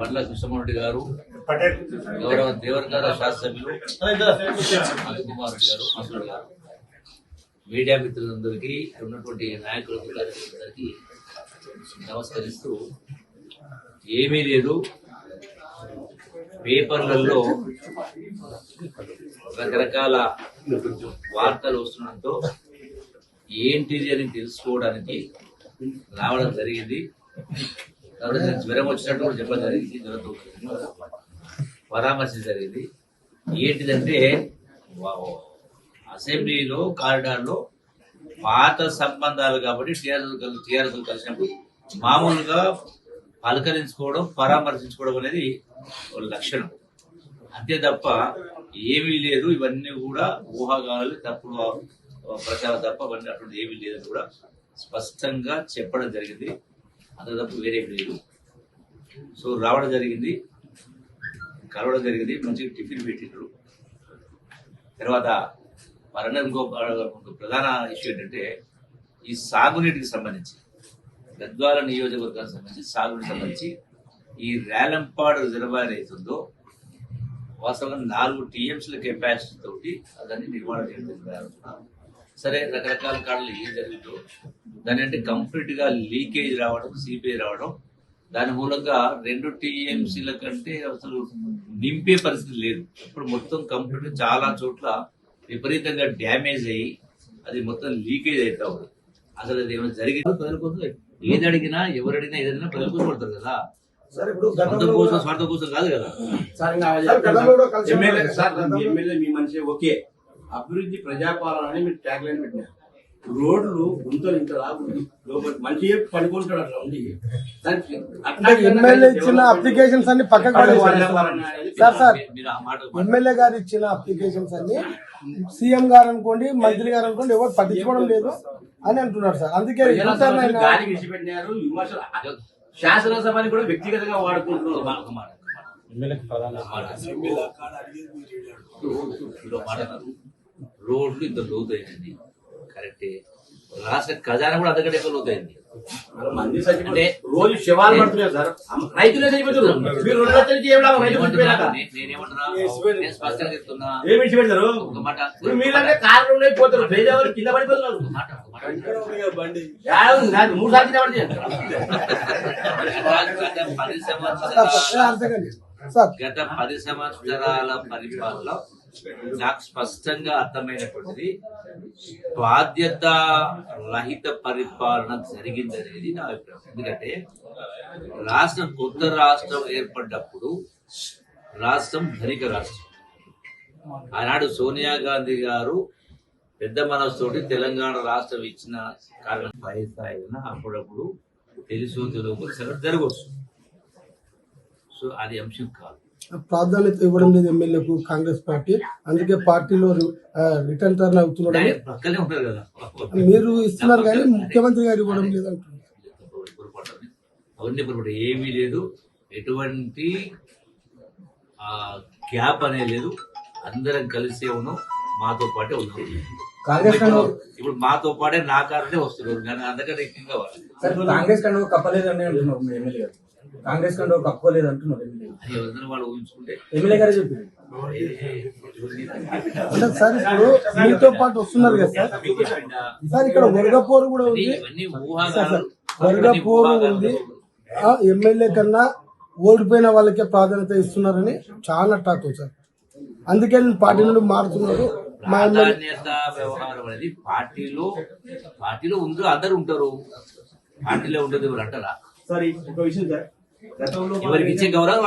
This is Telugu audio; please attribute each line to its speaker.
Speaker 1: బండ్ల కృష్ణమోహన్ రెడ్డి గారు, గౌరవ దేవరకాడ శాసనసభ్యులు కుమార్ రెడ్డి గారు, మసూడ్ గారు, మీడియా మిత్రులందరికీ, ఉన్నటువంటి నాయకులకు, కార్యకర్తలందరికీ నమస్కరిస్తూ, ఏమీ లేదు, పేపర్లలో రకరకాల వార్తలు వస్తుండటంతో ఏంటిది అని తెలుసుకోవడానికి రావడం జరిగింది. జ్వరం వచ్చినట్టు కూడా చెప్పడం జరిగింది, జ్వరంతో పరామర్శ జరిగింది. ఏంటిదంటే అసెంబ్లీలో కారిడార్లో పాత సంబంధాలు కాబట్టి టీఆర్ఎస్ కలిసినప్పుడు మామూలుగా పలకరించుకోవడం, పరామర్శించుకోవడం అనేది లక్షణం, అంతే తప్ప ఏమీ లేదు. ఇవన్నీ కూడా ఊహాగానాలు, తప్పుడు ప్రచారం తప్ప అవన్నీ అటువంటి ఏమీ లేదని కూడా స్పష్టంగా చెప్పడం జరిగింది. అంత తప్ప వేరే లేదు. సో రావడం జరిగింది, కలవడం జరిగింది, మంచిగా టిఫిన్ పెట్టిండ్రు. తర్వాత ఇంకో ప్రధాన ఇష్యూ ఏంటంటే ఈ సాగునీటికి సంబంధించి, గద్వాల నియోజకవర్గానికి సంబంధించి సాగునీటికి సంబంధించి ఈ రేలంపాడు రిజర్వాయర్ అవుతుందో వాస్తవంగా 4 TMCల కెపాసిటీ తోటి దాన్ని నిర్మాణం చేయడం. సరే, రకరకాల కారణాలు ఏం జరుగుతుందో దాని అంటే కంప్లీట్ గా లీకేజ్ రావడం, సిపిఐ రావడం, దాని మూలంగా 2 TMCల కంటే అసలు నింపే పరిస్థితి లేదు. ఇప్పుడు మొత్తం కంప్లీట్ చాలా చోట్ల విపరీతంగా డ్యామేజ్ అయ్యి అది మొత్తం లీకేజ్ అవుతా ఉంది. అసలు అది ఏమైనా జరిగింది ప్రజల కోసం, ఏది అడిగినా ఎవరు అడిగినా ఏదైనా ప్రజల కోసం పడతారు కదా, సొంతం కోసం స్వార్థం కోసం కాదు కదా.
Speaker 2: ఎమ్మెల్యే మీ మనిషి ఓకే, అభివృద్ధి ప్రజాపాలన అని మీరు ట్యాగ్ లైన్ పెట్టినారు. రోడ్లు గుంతలు ఇంత మంచి పడుకుంటాడు అట్లా ఉంది.
Speaker 3: ఎమ్మెల్యే ఇచ్చిన అప్లికేషన్స్ అన్ని పక్కకు సార్ ఎమ్మెల్యే గారు ఇచ్చిన అప్లికేషన్స్ అన్ని సీఎం గారు అనుకోండి, మంత్రి గారు అనుకోండి, ఎవరు పట్టించుకోవడం లేదు అని అంటున్నారు సార్. అందుకే
Speaker 2: విడిచిపెట్టినారు. విమర్శలు శాసనసభని కూడా వ్యక్తిగతంగా వాడుకుంటున్నారు.
Speaker 1: రోడ్లు ఇంత లోతైంది, కరెక్టే. రాష్ట్ర ఖజానా కూడా అంతకంటే ఎక్కువ లోతైంది.
Speaker 2: అంటే రోజు శవాలు పడుతున్నాయి సార్, రైతులే చనిపోతున్నారు.
Speaker 1: నేనేమంటున్నా, నేను స్పష్టంగా చెప్తున్నా,
Speaker 2: ఏమి విడిచిపెడతారు? మీరంటే కార్లు ఉన్నాయి, పోతారు, పేదవాళ్ళు కింద పడిపోతున్నారు. 3 సార్లు కింద పడితే
Speaker 1: గత 10 సంవత్సరాల పరిపాలనలో నాకు స్పష్టంగా అర్థమైనటువంటిది బాధ్యత రహిత పరిపాలన జరిగిందనేది నా అభిప్రాయం. ఎందుకంటే కొత్త రాష్ట్రం ఏర్పడ్డప్పుడు రాష్ట్రం ధనిక రాష్ట్రం. ఆనాడు సోనియా గాంధీ గారు పెద్ద మనసుతోటి తెలంగాణ రాష్ట్రం ఇచ్చిన కారణం పైన అప్పుడప్పుడు తెలుసు తెలుగు జరగవచ్చు. సో అది అంశం కాదు.
Speaker 3: ప్రాధాన్యత ఇవ్వడం లేదు ఎమ్మెల్యేకు కాంగ్రెస్ పార్టీ, అందుకే పార్టీలో రిటర్న్ టర్న్ అవుతున్నాడు.
Speaker 1: పక్కనే ఉంటారు కదా,
Speaker 3: మీరు ఇస్తున్నారు కానీ ముఖ్యమంత్రి గారు ఇవ్వడం లేదు అంటున్నారు.
Speaker 1: అవన్నీ పొరపాటు ఏమీ లేదు, ఎటువంటి గ్యాప్ అనేది లేదు. అందరం కలిసే ఉన్నాం, మాతో పాటే ఉన్నాం. ఇప్పుడు మాతో పాటే నా కారణే వస్తున్నారు, కానీ అందుకంటే ఇంకా
Speaker 4: కాంగ్రెస్ కంటే కప్పలేదని అంటున్నారు ఎమ్మెల్యే గారు. కాంగ్రెస్ కంటే కప్పుకోలేదు అంటున్నారు
Speaker 1: వాళ్ళు ఊహించుకుంటే
Speaker 4: ఎమ్మెల్యే గారే చెప్పారు.
Speaker 3: అంటే సార్ ఇప్పుడు మీతో పాటు వస్తున్నారు కదా సార్, సార్ ఇక్కడ వర్గపోరు కూడా ఉంది, వర్గపోరు ఉంది. ఎమ్మెల్యే కన్నా ఓడిపోయిన వాళ్ళకే ప్రాధాన్యత ఇస్తున్నారని చాలా టాక్ సార్. అందుకే నేను పార్టీ నుండి మారుతున్నారు.
Speaker 1: ప్రాధాన్యత వ్యవహారం అనేది పార్టీలో ఉందో అందరు ఉంటారు, పార్టీలో ఉండదు ఎవరు అంటారా?
Speaker 2: సార్ ఒక విషయం సార్,
Speaker 1: ఎవరికి ఇచ్చే గౌరవం